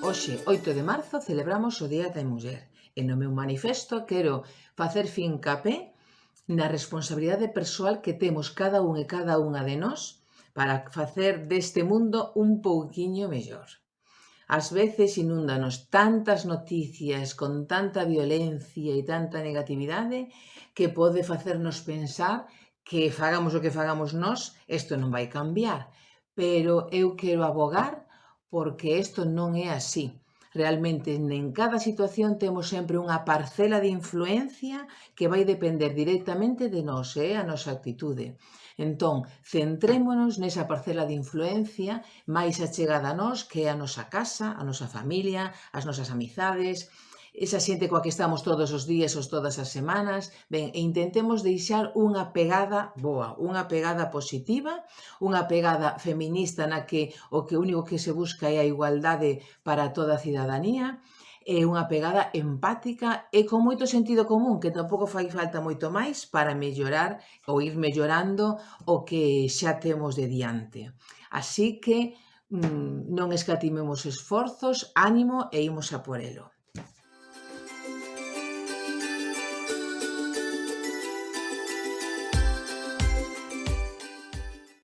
Hoxe, 8 de marzo, celebramos o Día da Muller e no meu manifesto quero facer fincapé na responsabilidade persoal que temos cada un e cada unha de nós para facer deste mundo un pouquiño mellor. Ás veces inúndanos tantas noticias con tanta violencia e tanta negatividade que pode facernos pensar que fagamos o que fagamos nós, isto non vai cambiar. Pero eu quero abogar porque isto non é así. Realmente, en cada situación temos sempre unha parcela de influencia que vai depender directamente de nós, a nosa actitude. Entón, centrémonos nesa parcela de influencia máis achegada a nós, que é a nosa casa, a nosa familia, as nosas amizades, esa xente coa que estamos todos os días ou todas as semanas. Ben, e intentemos deixar unha pegada boa, unha pegada positiva, unha pegada feminista na que o único que se busca é a igualdade para toda a cidadanía, e unha pegada empática e con moito sentido común, que tampouco fai falta moito máis para mellorar ou ir mellorando o que xa temos de diante. Así que non escatimemos esforzos, ánimo e imos a por elo.